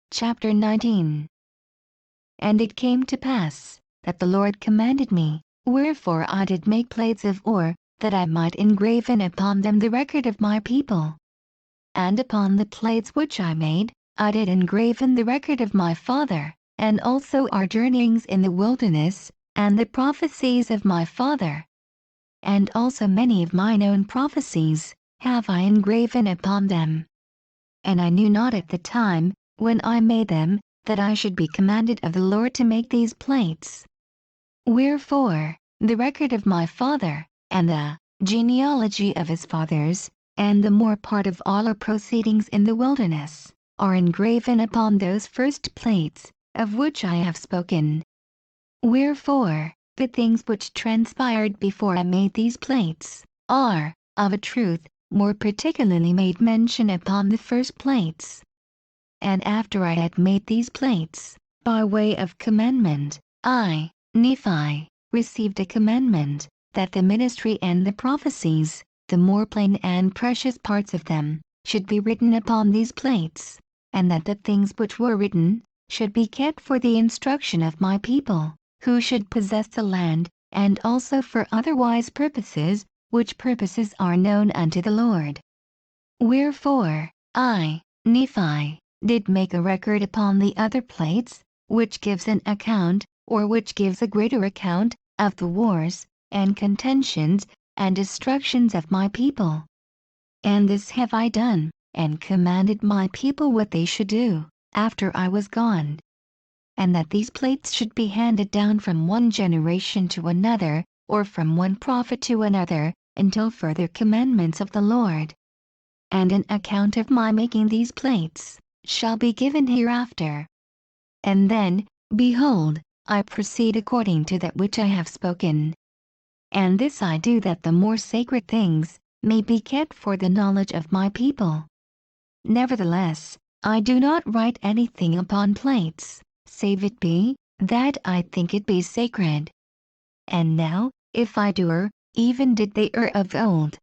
Chapter 19. And it came to pass, that the Lord commanded me, wherefore I did make plates of ore, that I might engraven upon them the record of my people. And upon the plates which I made, I did engraven the record of my father, and also our journeyings in the wilderness, and the prophecies of my father. And also many of mine own prophecies have I engraven upon them. And I knew not at the time, when I made them, that I should be commanded of the Lord to make these plates. Wherefore, the record of my father, and the genealogy of his fathers, and the more part of all our proceedings in the wilderness, are engraven upon those first plates, of which I have spoken. Wherefore, the things which transpired before I made these plates, are, of a truth, more particularly made mention upon the first plates. And after I had made these plates, by way of commandment, I, Nephi, received a commandment, that the ministry and the prophecies, the more plain and precious parts of them, should be written upon these plates, and that the things which were written, should be kept for the instruction of my people, who should possess the land, and also for otherwise purposes, which purposes are known unto the Lord. Wherefore, I, Nephi, did make a record upon the other plates, which gives an account, or which gives a greater account, of the wars, and contentions, and destructions of my people. And this have I done, and commanded my people what they should do, after I was gone. And that these plates should be handed down from one generation to another, or from one prophet to another, until further commandments of the Lord. And an account of my making these plates shall be given hereafter. And then, behold, I proceed according to that which I have spoken. And this I do that the more sacred things may be kept for the knowledge of my people. Nevertheless, I do not write anything upon plates, save it be, that I think it be sacred. And now, if I do err, even did they err of old.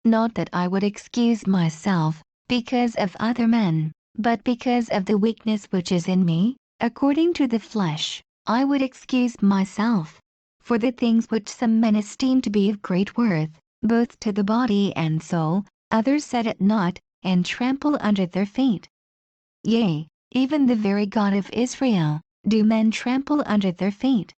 Not that I would excuse myself, because of other men, but because of the weakness which is in me, according to the flesh, I would excuse myself. For the things which some men esteem to be of great worth, both to the body and soul, others set at naught, and trample under their feet. Yea, even the very God of Israel, do men trample under their feet.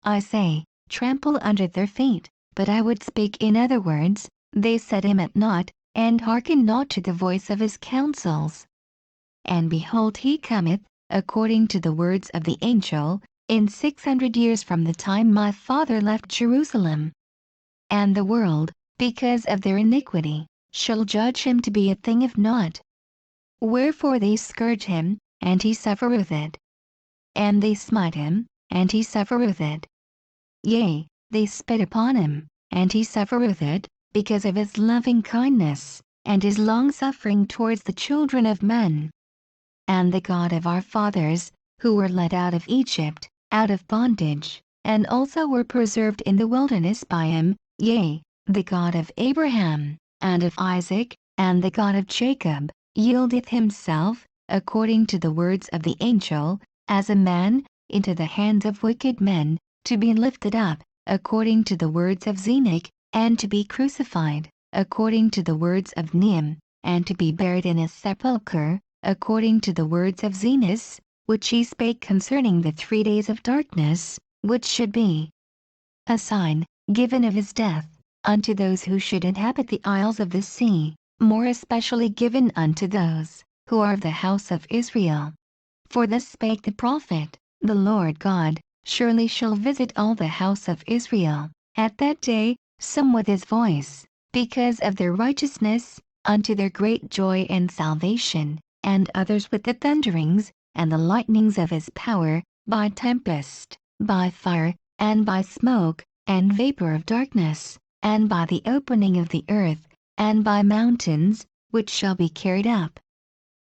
I say, trample under their feet, but I would speak in other words, they set him at naught, and hearken not to the voice of his counsels. And behold, he cometh, according to the words of the angel, in 600 years from the time my father left Jerusalem. And the world, because of their iniquity, shall judge him to be a thing of naught. Wherefore they scourge him, and he suffereth it. And they smite him, and he suffereth it. Yea, they spit upon him, and he suffereth it, because of his loving kindness, and his long-suffering towards the children of men. And the God of our fathers, who were led out of Egypt, out of bondage, and also were preserved in the wilderness by him, yea, the God of Abraham, and of Isaac, and the God of Jacob, yieldeth himself, according to the words of the angel, as a man, into the hands of wicked men, to be lifted up, according to the words of Enoch, and to be crucified, according to the words of Nehem, and to be buried in a sepulchre, according to the words of Zenos, which he spake concerning the 3 days of darkness, which should be a sign, given of his death, unto those who should inhabit the isles of the sea, more especially given unto those who are of the house of Israel. For thus spake the prophet, the Lord God, surely shall visit all the house of Israel, at that day, some with his voice, because of their righteousness, unto their great joy and salvation, and others with the thunderings, and the lightnings of his power, by tempest, by fire, and by smoke, and vapor of darkness, and by the opening of the earth, and by mountains, which shall be carried up.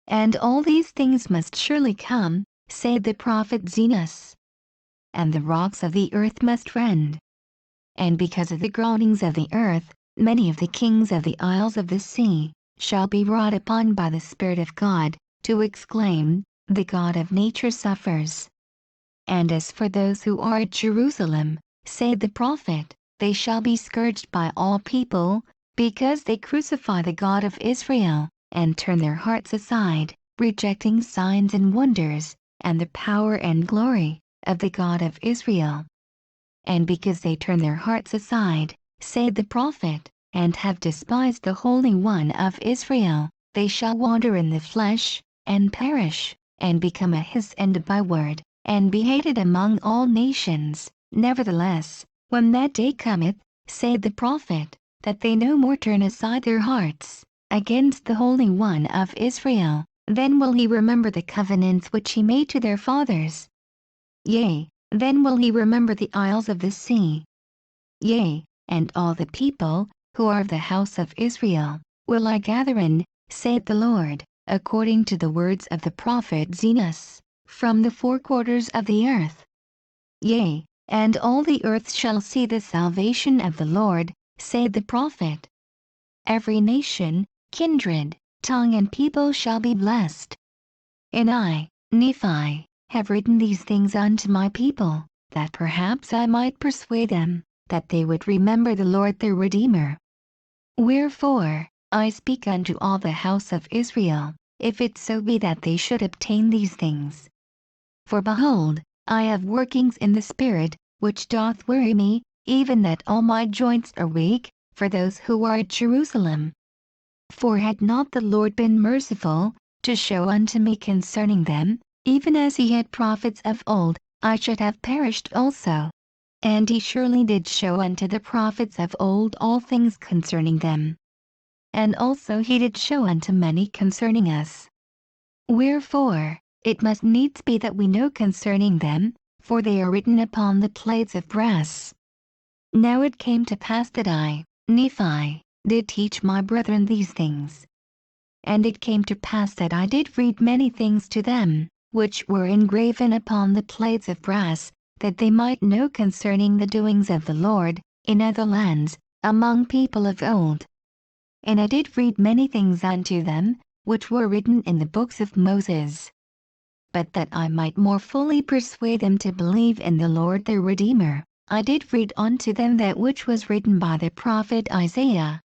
And all these things must surely come, said the prophet Zenos. And the rocks of the earth must rend. And because of the groanings of the earth, many of the kings of the isles of the sea shall be wrought upon by the Spirit of God, to exclaim, the God of nature suffers. And as for those who are at Jerusalem, said the prophet, they shall be scourged by all people, because they crucify the God of Israel, and turn their hearts aside, rejecting signs and wonders, and the power and glory of the God of Israel. And because they turn their hearts aside, said the prophet, and have despised the Holy One of Israel, they shall wander in the flesh, and perish, and become a hiss and a byword, and be hated among all nations. Nevertheless, when that day cometh, said the prophet, that they no more turn aside their hearts against the Holy One of Israel, then will he remember the covenants which he made to their fathers. Yea, then will he remember the isles of the sea. Yea, and all the people, who are of the house of Israel, will I gather in, saith the Lord, according to the words of the prophet Zenos, from the four quarters of the earth. Yea, and all the earth shall see the salvation of the Lord, saith the prophet. Every nation, kindred, tongue and people shall be blessed. And I, Nephi, have written these things unto my people, that perhaps I might persuade them, that they would remember the Lord their Redeemer. Wherefore, I speak unto all the house of Israel, if it so be that they should obtain these things. For behold, I have workings in the Spirit, which doth weary me, even that all my joints are weak, for those who are at Jerusalem. For had not the Lord been merciful, to show unto me concerning them, even as he had prophets of old, I should have perished also. And he surely did show unto the prophets of old all things concerning them. And also he did show unto many concerning us. Wherefore, it must needs be that we know concerning them, for they are written upon the plates of brass. Now it came to pass that I, Nephi, did teach my brethren these things. And it came to pass that I did read many things to them, which were engraven upon the plates of brass, that they might know concerning the doings of the Lord, in other lands, among people of old. And I did read many things unto them, which were written in the books of Moses. But that I might more fully persuade them to believe in the Lord their Redeemer, I did read unto them that which was written by the prophet Isaiah.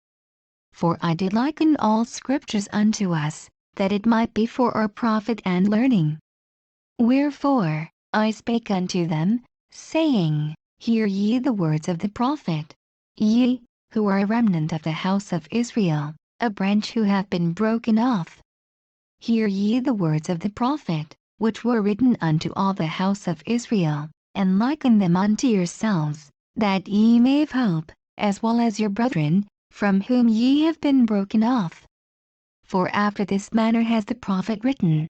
For I did liken all scriptures unto us, that it might be for our profit and learning. Wherefore, I spake unto them, saying, Hear ye the words of the prophet. Ye, who are a remnant of the house of Israel, a branch who hath been broken off. Hear ye the words of the prophet, which were written unto all the house of Israel, and liken them unto yourselves, that ye may have hope, as well as your brethren, from whom ye have been broken off. For after this manner has the prophet written,